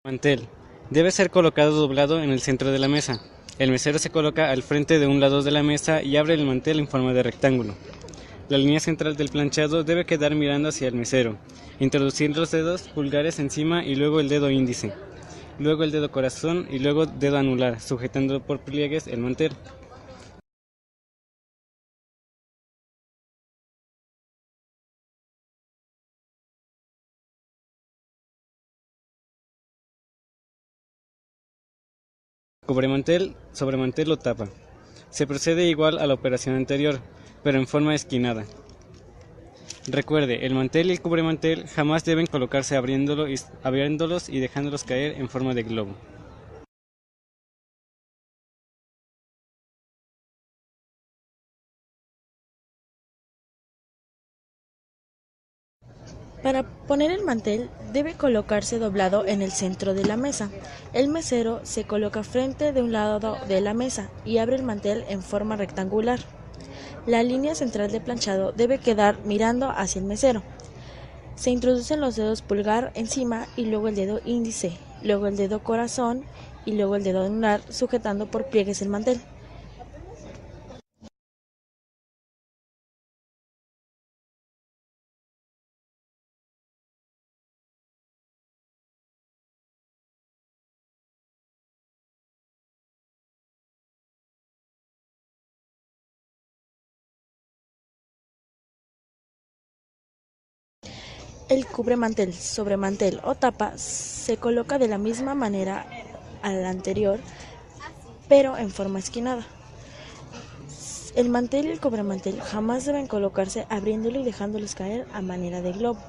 Mantel. Debe ser colocado doblado en el centro de la mesa. El mesero se coloca al frente de un lado de la mesa y abre el mantel en forma de rectángulo. La línea central del planchado debe quedar mirando hacia el mesero. Introducir los dedos pulgares encima y luego el dedo índice. Luego el dedo corazón y luego dedo anular, sujetando por pliegues el mantel. Cubremantel, sobremantel o tapa. Se procede igual a la operación anterior, pero en forma esquinada. Recuerde, el mantel y el cubremantel jamás deben colocarse abriéndolos y dejándolos caer en forma de globo. Para poner el mantel debe colocarse doblado en el centro de la mesa. El mesero se coloca frente de un lado de la mesa y abre el mantel en forma rectangular. La línea central del planchado debe quedar mirando hacia el mesero. Se introducen los dedos pulgar encima y luego el dedo índice, luego el dedo corazón y luego el dedo anular, sujetando por pliegues el mantel. El cubremantel, sobremantel o tapa se coloca de la misma manera a la anterior, pero en forma esquinada. El mantel y el cubremantel jamás deben colocarse abriéndolo y dejándolos caer a manera de globo.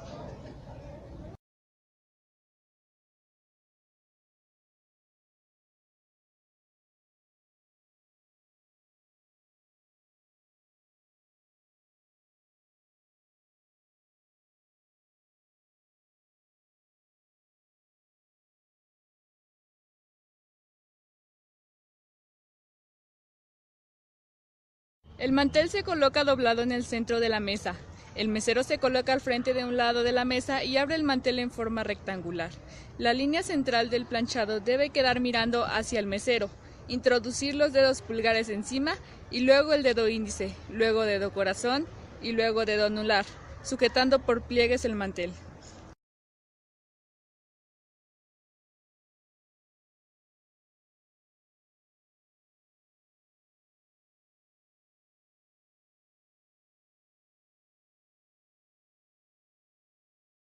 El mantel se coloca doblado en el centro de la mesa. El mesero se coloca al frente de un lado de la mesa y abre el mantel en forma rectangular. La línea central del planchado debe quedar mirando hacia el mesero. Introducir los dedos pulgares encima y luego el dedo índice, luego dedo corazón y luego dedo anular, sujetando por pliegues el mantel.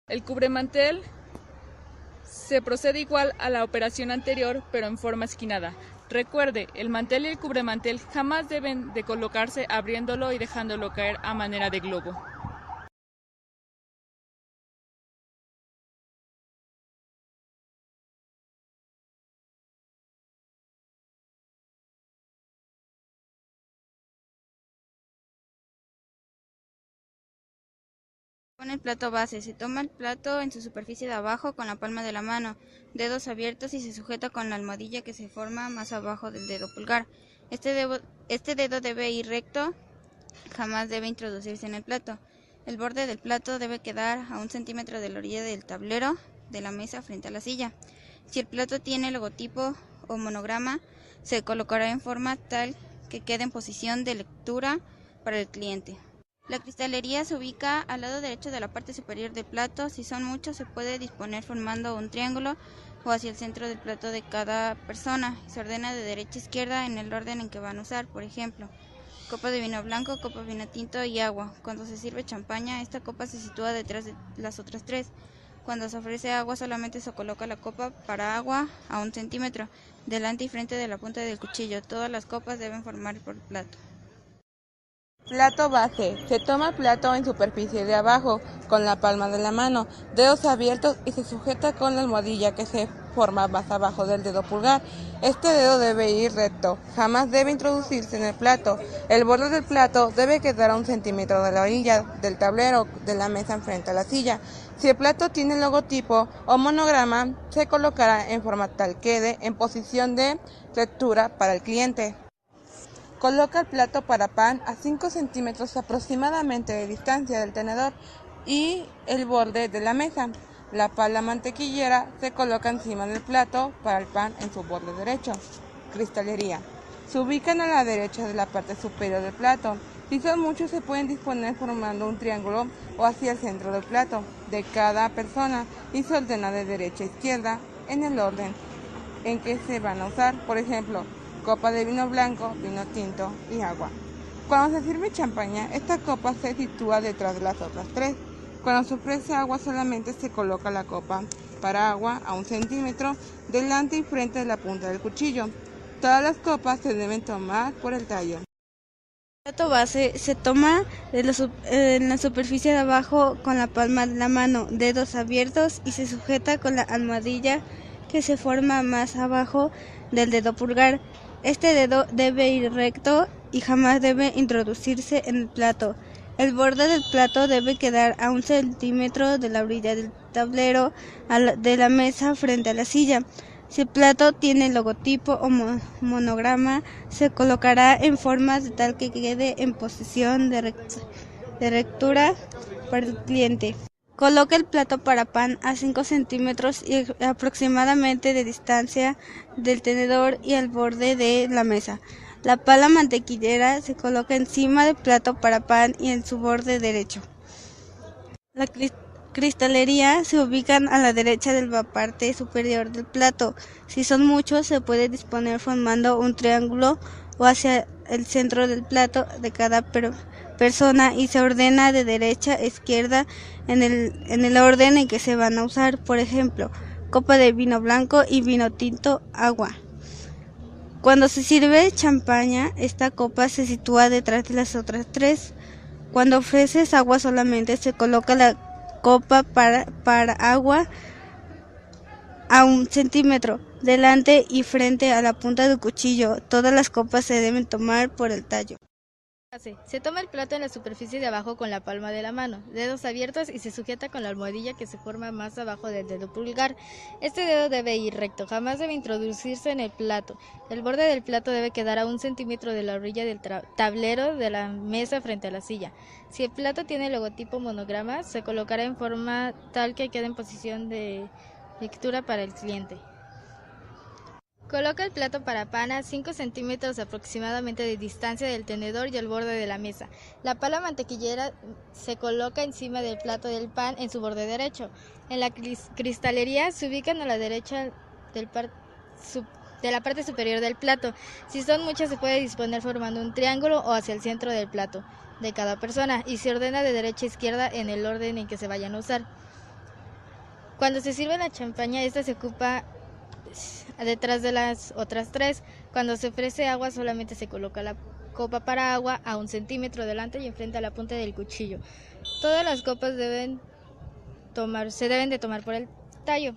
El cubremantel se procede igual a la operación anterior, pero en forma esquinada. Recuerde, el mantel y el cubremantel jamás deben de colocarse abriéndolo y dejándolo caer a manera de globo. Pone el plato base. Se toma el plato en su superficie de abajo con la palma de la mano, dedos abiertos y se sujeta con la almohadilla que se forma más abajo del dedo pulgar. Este dedo debe ir recto, jamás debe introducirse en el plato. El borde del plato debe quedar a 1 centímetro de la orilla del tablero de la mesa frente a la silla. Si el plato tiene logotipo o monograma, se colocará en forma tal que quede en posición de lectura para el cliente. La cristalería se ubica al lado derecho de la parte superior del plato. Si son muchos, se puede disponer formando un triángulo o hacia el centro del plato de cada persona. Se ordena de derecha a izquierda en el orden en que van a usar. Por ejemplo, copa de vino blanco, copa de vino tinto y agua. Cuando se sirve champaña, esta copa se sitúa detrás de las otras tres. Cuando se ofrece agua, solamente se coloca la copa para agua a 1 centímetro, delante y frente de la punta del cuchillo. Todas las copas deben formar por plato. Plato base. Se toma el plato en superficie de abajo, con la palma de la mano, dedos abiertos y se sujeta con la almohadilla que se forma más abajo del dedo pulgar. Este dedo debe ir recto, jamás debe introducirse en el plato. El borde del plato debe quedar a 1 centímetro de la orilla del tablero de la mesa enfrente a la silla. Si el plato tiene logotipo o monograma, se colocará en forma tal quede en posición de lectura para el cliente. Coloca el plato para pan a 5 centímetros aproximadamente de distancia del tenedor y el borde de la mesa. La pala mantequillera se coloca encima del plato para el pan en su borde derecho. Cristalería. Se ubican a la derecha de la parte superior del plato. Si son muchos, se pueden disponer formando un triángulo o hacia el centro del plato de cada persona y se ordena de derecha a izquierda en el orden en que se van a usar. Por ejemplo, copa de vino blanco, vino tinto y agua. Cuando se sirve champaña, esta copa se sitúa detrás de las otras tres. Cuando se ofrece agua, solamente se coloca la copa para agua a 1 centímetro delante y frente de la punta del cuchillo. Todas las copas se deben tomar por el tallo. El plato base se toma en la superficie de abajo con la palma de la mano, dedos abiertos, y se sujeta con la almohadilla que se forma más abajo del dedo pulgar. Este dedo debe ir recto y jamás debe introducirse en el plato. El borde del plato debe quedar a 1 centímetro de la orilla del tablero de la mesa frente a la silla. Si el plato tiene logotipo o monograma, se colocará en forma de tal que quede en posición de rectura para el cliente. Coloque el plato para pan a 5 centímetros y aproximadamente de distancia del tenedor y al borde de la mesa. La pala mantequillera se coloca encima del plato para pan y en su borde derecho. La cristalería se ubican a la derecha de la parte superior del plato. Si son muchos, se puede disponer formando un triángulo o hacia el centro del plato de cada persona y se ordena de derecha a izquierda en el orden en que se van a usar. Por ejemplo, copa de vino blanco y vino tinto, agua. Cuando se sirve champaña, esta copa se sitúa detrás de las otras tres. Cuando ofreces agua, solamente se coloca la copa para agua a 1 centímetro delante y frente a la punta del cuchillo. Todas las copas se deben tomar por el tallo. Se toma el plato en la superficie de abajo con la palma de la mano, dedos abiertos, y se sujeta con la almohadilla que se forma más abajo del dedo pulgar. Este dedo debe ir recto, jamás debe introducirse en el plato. El borde del plato debe quedar a 1 centímetro de la orilla del tablero de la mesa frente a la silla. Si el plato tiene logotipo monograma, se colocará en forma tal que quede en posición de lectura para el cliente. Coloca el plato para pan a 5 centímetros aproximadamente de distancia del tenedor y el borde de la mesa. La pala mantequillera se coloca encima del plato del pan en su borde derecho. En la cristalería se ubican a la derecha de la parte superior del plato. Si son muchas, se puede disponer formando un triángulo o hacia el centro del plato de cada persona y se ordena de derecha a izquierda en el orden en que se vayan a usar. Cuando se sirve la champaña, esta se ocupa detrás de las otras tres. Cuando se ofrece agua, solamente se coloca la copa para agua a 1 centímetro delante y enfrente a la punta del cuchillo. Todas las copas se deben de tomar por el tallo.